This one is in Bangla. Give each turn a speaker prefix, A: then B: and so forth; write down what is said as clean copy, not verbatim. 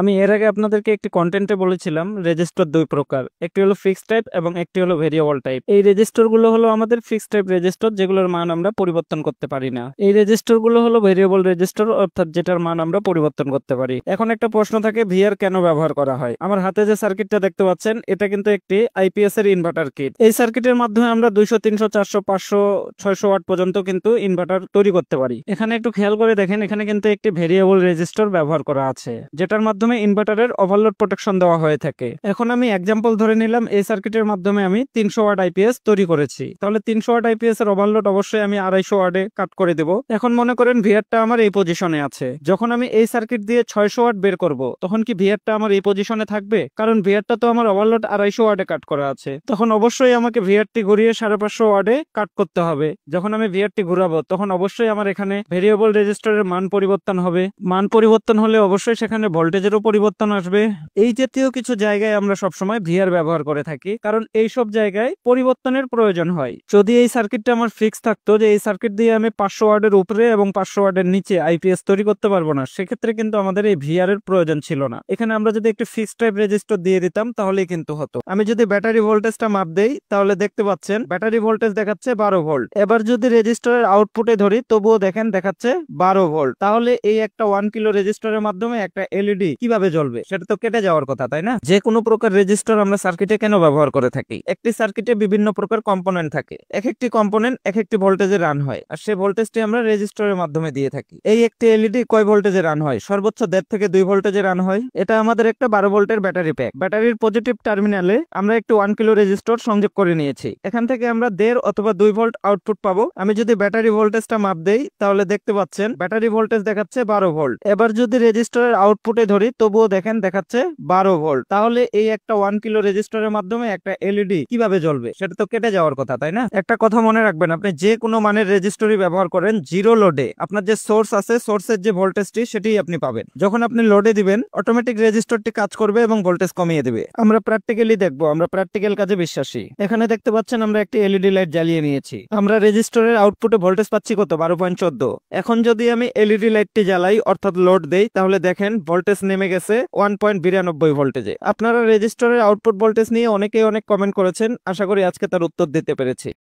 A: আমি এর আগে আপনাদেরকে একটি কন্টেন্টে বলেছিলাম রেজিস্টার দুই প্রকার, একটি হলো ফিক্সড টাইপ এবং একটি হলো ভেরিয়েবল টাইপ। এই রেজিস্টার গুলো হলো আমাদের ফিক্সড টাইপ রেজিস্টার, যেগুলোর মান আমরা পরিবর্তন করতে পারি না। এই রেজিস্টার গুলো হলো ভেরিয়েবল রেজিস্টার, অর্থাৎ যেটার মান আমরা পরিবর্তন করতে পারি। এখন একটা প্রশ্ন থাকে, ভিআর কেন ব্যবহার করা হয়? আমার হাতে যে সার্কিটটা দেখতে পাচ্ছেন, এটা কিন্তু একটি আইপিএস এর ইনভার্টার কিট। এই সার্কিটের মাধ্যমে আমরা 200, 300, 400, 500, 600 ওয়াট পর্যন্ত কিন্তু ইনভার্টার তৈরি করতে পারি। এখানে একটু খেয়াল করে দেখেন, এখানে কিন্তু একটি ভেরিয়েবল রেজিস্টার ব্যবহার করা আছে, যেটার মাধ্যমে ইনভার্টারের ওভারলোড প্রোটেকশন দেওয়া হয়ে থাকে। এখন আমি এক্সাম্পল ধরে নিলাম, এই সার্কিটের মাধ্যমে আমি 300 ওয়াট আইপিএস তৈরি করেছি। তাহলে 300 ওয়াট আইপিএস এর ওভারলোড অবশ্যই আমি 250 ওয়াটে কাট করে দেব। এখন মনে করেন ভিআরটা আমার এই পজিশনে আছে। যখন আমি এই সার্কিট দিয়ে 600 ওয়াট বের করব, তখন কি ভিআরটা আমার এই পজিশনে থাকবে? কারণ ভিআরটা তো আমার ওভারলোড 250 ওয়াটে কাট করা আছে। তখন অবশ্যই আমাকে ভিআরটি ঘুরিয়ে 550 ওয়াটে কাট করতে হবে। যখন আমি ভিআরটি ঘুরাবো, তখন অবশ্যই আমার এখানে ভেরিয়েবল রেজিস্টারের মান পরিবর্তন হবে। মান পরিবর্তন হলে অবশ্যই সেখানে ভোল্টেজেরও পরিবর্তন আসবে। এই জাতীয় কিছু জায়গায় আমরা সবসময় ভিআর ব্যবহার করে থাকি, কারণ এই সব জায়গায় পরিবর্তনের প্রয়োজন হয়। যদি এই সার্কিটটা আমার ফিক্স থাকতো যে এই সার্কিট দিয়ে আমি 500 ওয়াটের উপরে এবং 500 ওয়াটের নিচে আইপিএস তৈরি করতে পারবো না, সেক্ষেত্রে কিন্তু আমাদের এই ভিআর এর প্রয়োজন ছিল না। এখানে আমরা যদি একটু ফিক্সড টাইপ রেজিস্টার দিয়ে দিতাম, তাহলেই কিন্তু হতো। আমি যদি ব্যাটারি ভোল্টেজটা মাপ দেই, তাহলে দেখতে পাচ্ছেন ব্যাটারি ভোল্টেজ দেখাচ্ছে 12 ভোল্ট। এবার যদি রেজিস্টারের আউটপুটে ধরি, তবুও দেখেন দেখাচ্ছে 12 ভোল্ট। তাহলে এই একটা 1 কিলো রেজিস্টারের মাধ্যমে একটা এলইডি কিভাবে জ্বলবে? সেটা তো কেটে যাওয়ার কথা, তাই না? যে কোনো প্রকার রেজিস্টার আমরা সার্কিটে কেন ব্যবহার করে থাকি? একটি সার্কিটে বিভিন্ন প্রকার কম্পোনেন্ট থাকে। এক একটি কম্পোনেন্ট এক একটি ভোল্টেজে রান হয়, আর সেই ভোল্টেজটি আমরা রেজিস্টারের মাধ্যমে দিয়ে থাকি। এই একটি এলইডি কয় ভোল্টেজে রান হয়? সর্বোচ্চ 1.5 থেকে 2 ভোল্টেজে রান হয়। এটা আমাদের একটা 12 ভোল্টের ব্যাটারি প্যাক। ব্যাটারির পজিটিভ টার্মিনালে আমরা একটু 1 কিলো রেজিস্টার সংযোগ করে নিয়েছি। এখান থেকে আমরা 1.5 অথবা 2 ভোল্ট আউটপুট পাবো। আমি যদি ব্যাটারি ভোল্টেজটা মাপ দেই, তাহলে দেখতে পাচ্ছেন ব্যাটারি ভোল্টেজ দেখাচ্ছে 12 ভোল্ট। এবার যদি রেজিস্টারের আউটপুটে ধরি, তবুও দেখেন দেখাচ্ছে 12 ভোল্ট। তাহলে এই একটা 1 কিলো রেজিস্টারের মাধ্যমে একটা এলইডি কিভাবে জ্বলবে? সেটা তো কেটে যাওয়ার কথা, তাই না? একটা কথা মনে রাখবেন, আপনি যে কোনো মানের রেজিস্টরই ব্যবহার করেন, জিরো লোডে আপনার যে সোর্স আছে, সোর্সের যে ভোল্টেজটি সেটাই আপনি পাবেন। যখন আপনি লোডে দিবেন, অটোমেটিক রেজিস্টরটি কাজ করবে এবং ভোল্টেজ কমিয়ে দেবে। আমরা প্র্যাকটিক্যালি দেখবো, আমরা প্র্যাকটিক্যাল কাজে বিশ্বাসী। এখানে দেখতে পাচ্ছেন আমরা একটি এলইডি লাইট জ্বালিয়ে নিয়েছি। আমরা রেজিস্টরের আউটপুটে ভোল্টেজ পাচ্ছি কত? 12.14। এখন যদি আমি এলইডি লাইটটি জ্বালাই, অর্থাৎ লোড দেই, তাহলে দেখেন ভোল্টেজ নেমে গেছে 1.92 ভোল্টেজে। আপনারা রেজিস্টরের আউটপুট ভোল্টেজ নিয়ে অনেকেই অনেক কমেন্ট করেছেন, আশা করি আজকে তার উত্তর দিতে পেরেছি।